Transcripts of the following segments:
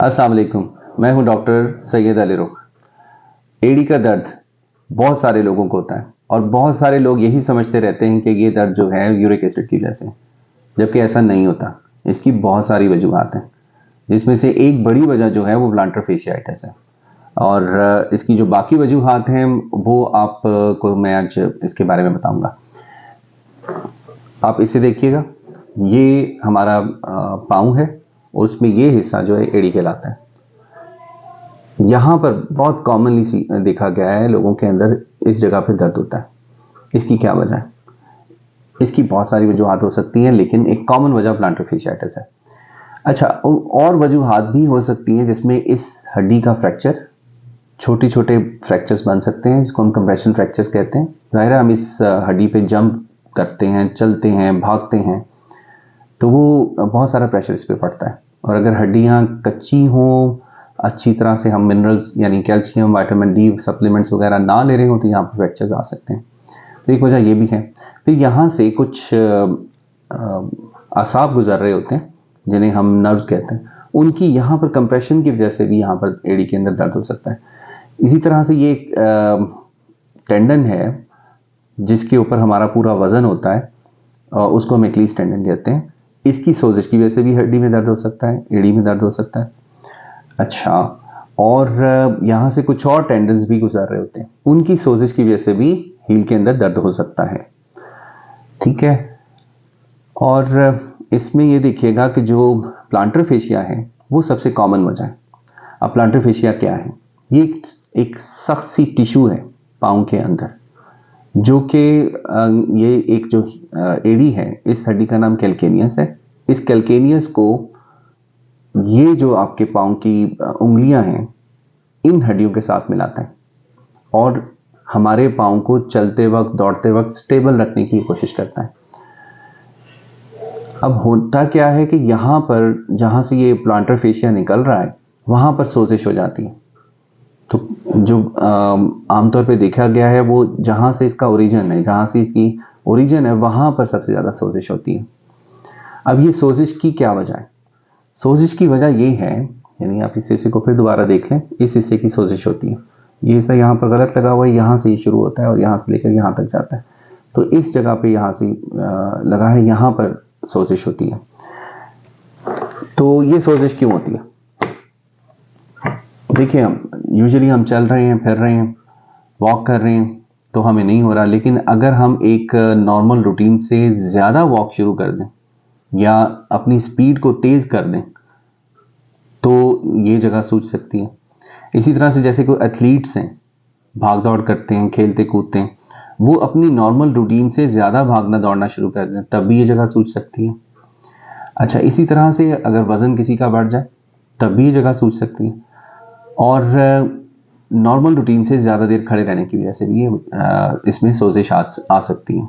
अस्सलाम वालेकुम। मैं हूं डॉक्टर सैयद अली रुख। एड़ी का दर्द बहुत सारे लोगों को होता है और बहुत सारे लोग यही समझते रहते हैं कि ये दर्द जो है यूरिक एसिड की वजह से, जबकि ऐसा नहीं होता। इसकी बहुत सारी वजूहात हैं, जिसमें से एक बड़ी वजह जो है वो प्लांटर फेशियाइटिस है। और इसकी जो बाकी वजूहात हैं वो आपको मैं आज इसके बारे में बताऊंगा। आप इसे देखिएगा, ये हमारा पाँव है और उसमें ये हिस्सा जो है एड़ी कहलाता है। यहाँ पर बहुत कॉमनली देखा गया है लोगों के अंदर इस जगह पे दर्द होता है। इसकी क्या वजह है? इसकी बहुत सारी वजूहात हो सकती हैं, लेकिन एक कॉमन वजह प्लांटर फेशियाइटिस है। अच्छा, और वजूहात भी हो सकती हैं जिसमें इस हड्डी का फ्रैक्चर, छोटे छोटे फ्रैक्चर्स बन सकते हैं जिसको हम कंप्रेशन फ्रैक्चर्स कहते हैं। ज़ाहिर है हम इस हड्डी पे जंप करते हैं, चलते हैं, भागते हैं, तो वो बहुत सारा प्रेशर इस पर पड़ता है। और अगर हड्डियाँ कच्ची हों, अच्छी तरह से हम मिनरल्स यानी कैल्शियम, विटामिन डी सप्लीमेंट्स वगैरह ना ले रहे हो, तो यहाँ पर फ्रैक्चर्स आ सकते हैं। तो एक वजह ये भी है। फिर यहाँ से कुछ असाब गुजर रहे होते हैं जिन्हें हम नर्व्स कहते हैं, उनकी यहाँ पर कंप्रेशन की वजह से भी यहाँ पर एड़ी के अंदर दर्द हो सकता है। इसी तरह से ये टेंडन है जिसके ऊपर हमारा पूरा वजन होता है, उसको हम एक्लीस टेंडन कहते हैं। इसकी सोजिश की वजह से भी हड्डी में दर्द हो सकता है, एड़ी में दर्द हो सकता है। अच्छा, और यहाँ से कुछ और टेंडन्स भी गुजर रहे होते हैं, उनकी सोजिश की वजह से भी हील के अंदर दर्द हो सकता है। ठीक है। और इसमें ये देखिएगा कि जो प्लांटर फेशिया है वो सबसे कॉमन वजह है। अब प्लांटर फेशिया क्या है? ये एक सख्त सी टिश्यू है पाँव के अंदर, जो कि ये एक जो एड़ी है, इस हड्डी का नाम कैल्केनियस है। इस कैल्केनियस को ये जो आपके पाँव की उंगलियां हैं, इन हड्डियों के साथ मिलाता है और हमारे पाँव को चलते वक्त, दौड़ते वक्त स्टेबल रखने की कोशिश करता है। अब होता क्या है कि यहाँ पर जहाँ से ये प्लांटर फेशिया निकल रहा है, वहाँ पर सोजिश हो जाती है। तो जो आमतौर पे देखा गया है, वो जहाँ से इसका ओरिजिन है, जहाँ से इसकी ओरिजिन है, वहाँ पर सबसे ज़्यादा सोजिश होती है। अब ये सोजिश की क्या वजह है? सोजिश की वजह ये है, यानी आप इस हिस्से को फिर दोबारा देख लें, इस हिस्से की सोजिश होती है। ये हिस्सा यहाँ पर गलत लगा हुआ है, यहाँ से ये शुरू होता है और यहाँ से लेकर यहाँ तक जाता है। तो इस जगह पे यहाँ से लगा है, यहाँ पर सोजिश होती है। तो ये सोजिश क्यों होती है? देखिए, हम यूजुअली हम चल रहे हैं, फिर रहे हैं, वॉक कर रहे हैं, तो हमें नहीं हो रहा। लेकिन अगर हम एक नॉर्मल रूटीन से ज़्यादा वॉक शुरू कर दें या अपनी स्पीड को तेज़ कर दें, तो ये जगह सूझ सकती है। इसी तरह से जैसे कोई एथलीट्स हैं, भाग दौड़ करते हैं, खेलते कूदते हैं, वो अपनी नॉर्मल रूटीन से ज़्यादा भागना दौड़ना शुरू कर दें, तब भी ये जगह सूझ सकती है। अच्छा, इसी तरह से अगर वज़न किसी का बढ़ जाए, तब भी ये जगह सूझ सकती है। और नॉर्मल रूटीन से ज़्यादा देर खड़े रहने की वजह से भी ये इसमें सोजिश आ सकती है।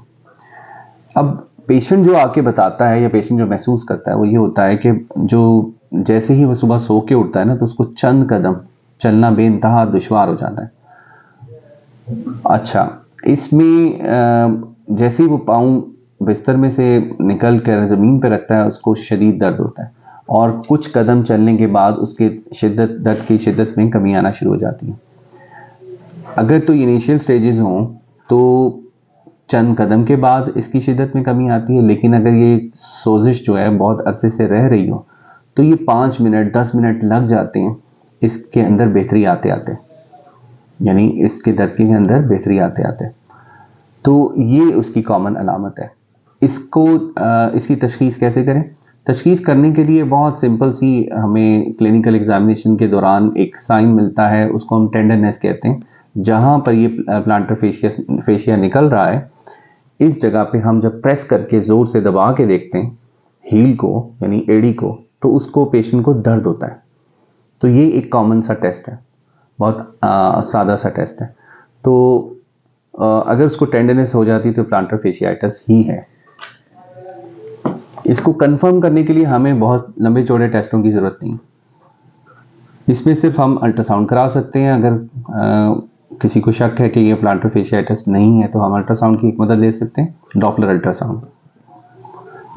अब पेशेंट जो आके बताता है या पेशेंट जो महसूस करता है, वो ये होता है कि जो जैसे ही वो सुबह सो के उठता है ना, तो उसको चंद कदम चलना बेइंतहा दुश्वार हो जाता है। अच्छा, इसमें जैसे ही वो पाँव बिस्तर में से निकल कर ज़मीन पर रखता है, उसको शदीद दर्द होता है और कुछ कदम चलने के बाद उसके दर्द की शिद्दत में कमी आना शुरू हो जाती है। अगर तो इनिशियल स्टेजेस हों तो चंद कदम के बाद इसकी शिद्दत में कमी आती है, लेकिन अगर ये सोजिश जो है बहुत अरसे से रह रही हो, तो ये 5 मिनट 10 मिनट लग जाते हैं इसके अंदर बेहतरी आते आते, यानी इसके दर्द के अंदर बेहतरी आते आते। तो ये उसकी कॉमन अलामत है। इसकी तशखीस कैसे करें? तशखीस करने के लिए बहुत सिंपल सी हमें क्लिनिकल एग्जामिनेशन के दौरान एक साइन मिलता है, उसको हम टेंडरनेस कहते हैं। जहाँ पर ये प्लांटर फेशिया निकल रहा है, इस जगह पे हम जब प्रेस करके ज़ोर से दबा के देखते हैं हील को, यानी एड़ी को, तो उसको पेशेंट को दर्द होता है। तो ये एक कॉमन सा टेस्ट है, बहुत सादा सा टेस्ट है। तो अगर उसको टेंडरनेस हो जाती है तो प्लांटर फेशियाइटिस ही है। इसको कंफर्म करने के लिए हमें बहुत लंबे चौड़े टेस्टों की ज़रूरत नहीं। इसमें सिर्फ हम अल्ट्रासाउंड करा सकते हैं। अगर किसी को शक है कि ये प्लांटर फेशियाइटिस नहीं है, तो हम अल्ट्रासाउंड की एक मदद ले सकते हैं, डॉपलर अल्ट्रासाउंड,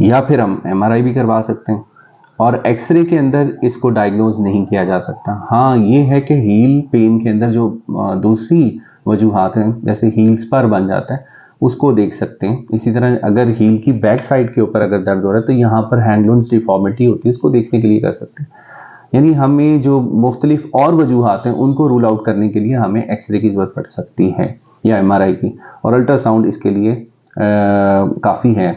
या फिर हम एमआरआई भी करवा सकते हैं। और एक्सरे के अंदर इसको डायग्नोज नहीं किया जा सकता। हाँ, ये है कि हील पेन के अंदर जो दूसरी वजूहात हैं, जैसे हील स्पर बन जाता है, उसको देख सकते हैं। इसी तरह अगर हील की बैक साइड के ऊपर अगर दर्द हो रहा है तो यहाँ पर हैंगलून्स डिफॉर्मिटी होती है, उसको देखने के लिए कर सकते हैं। यानी हमें जो मुख्तलिफ और वजूहात हैं उनको रूल आउट करने के लिए हमें एक्सरे की ज़रूरत पड़ सकती है या एमआरआई की, और अल्ट्रासाउंड इसके लिए काफ़ी है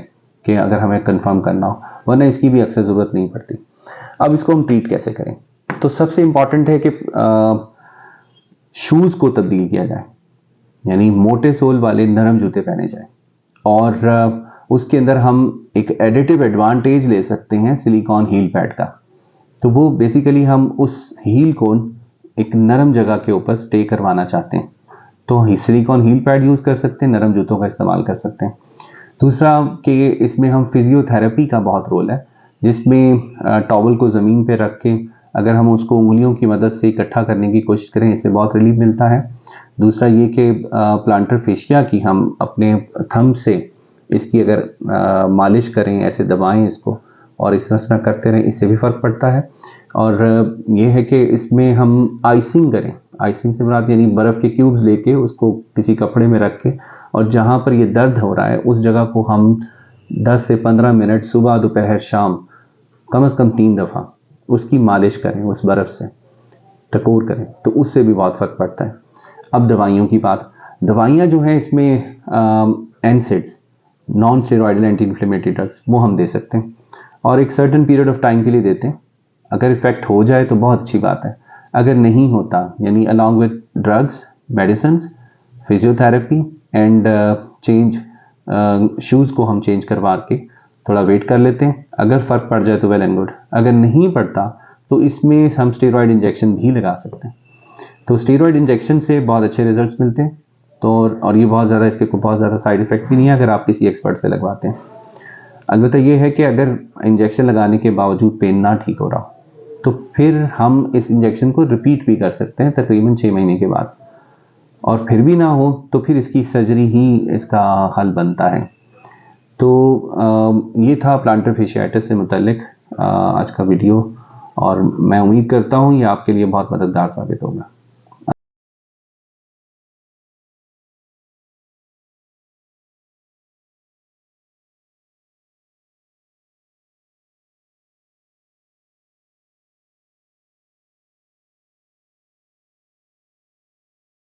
कि अगर हमें कंफर्म करना हो, वरना इसकी भी अक्सर ज़रूरत नहीं पड़ती। अब इसको हम ट्रीट कैसे करें? तो सबसे इम्पॉर्टेंट है कि शूज़ को तब्दील किया जाए, यानी मोटे सोल वाले नरम जूते पहने जाएं, और उसके अंदर हम एक एडिटिव एडवांटेज ले सकते हैं सिलिकॉन हील पैड का। तो वो बेसिकली हम उस हील को एक नरम जगह के ऊपर स्टे करवाना चाहते हैं, तो सिलिकॉन हील पैड यूज़ कर सकते हैं, नरम जूतों का इस्तेमाल कर सकते हैं। दूसरा कि इसमें हम फिजियोथेरेपी का बहुत रोल है, जिसमें टॉवल को ज़मीन पे रख के अगर हम उसको उंगलियों की मदद से इकट्ठा करने की कोशिश करें, इससे बहुत रिलीफ मिलता है। दूसरा ये कि प्लांटर फेशिया की हम अपने थंब से इसकी अगर मालिश करें, ऐसे दबाएं इसको और इस तरह करते रहें, इससे भी फ़र्क पड़ता है। और ये है कि इसमें हम आइसिंग करें, आइसिंग से मुराद यानी बर्फ़ के क्यूब्स लेके उसको किसी कपड़े में रख के, और जहाँ पर ये दर्द हो रहा है उस जगह को हम 10 से 15 मिनट सुबह, दोपहर, शाम कम से कम 3 दफ़ा उसकी मालिश करें, उस बर्फ़ से टकोर करें, तो उससे भी बहुत फ़र्क पड़ता है। अब दवाइयों की बात, दवाइयाँ जो हैं इसमें NSAIDs, non steroidal anti inflammatory drugs, वो हम दे सकते हैं और एक सर्टेन पीरियड ऑफ टाइम के लिए देते हैं। अगर इफ़ेक्ट हो जाए तो बहुत अच्छी बात है, अगर नहीं होता यानी along with drugs, medicines, physiotherapy and change shoes को हम चेंज करवा के थोड़ा वेट कर लेते हैं। अगर फ़र्क पड़ जाए तो वेल एंड गुड, अगर नहीं पड़ता तो इसमें हम स्टेरॉयड इंजेक्शन भी लगा सकते हैं। तो स्टेरॉयड इंजेक्शन से बहुत अच्छे रिजल्ट्स मिलते हैं, तो और ये बहुत ज़्यादा, इसके बहुत ज़्यादा साइड इफ़ेक्ट भी नहीं है अगर आप किसी एक्सपर्ट से लगवाते हैं। अलबत्ता ये है कि अगर इंजेक्शन लगाने के बावजूद पेन ना ठीक हो रहा हो तो फिर हम इस इंजेक्शन को रिपीट भी कर सकते हैं तकरीबन 6 महीने के बाद, और फिर भी ना हो तो फिर इसकी सर्जरी ही इसका हल बनता है। तो ये था प्लांटर फेशियाइटिस से मुतल्लिक आज का वीडियो, और मैं उम्मीद करता हूँ ये आपके लिए बहुत मददगार साबित होगा।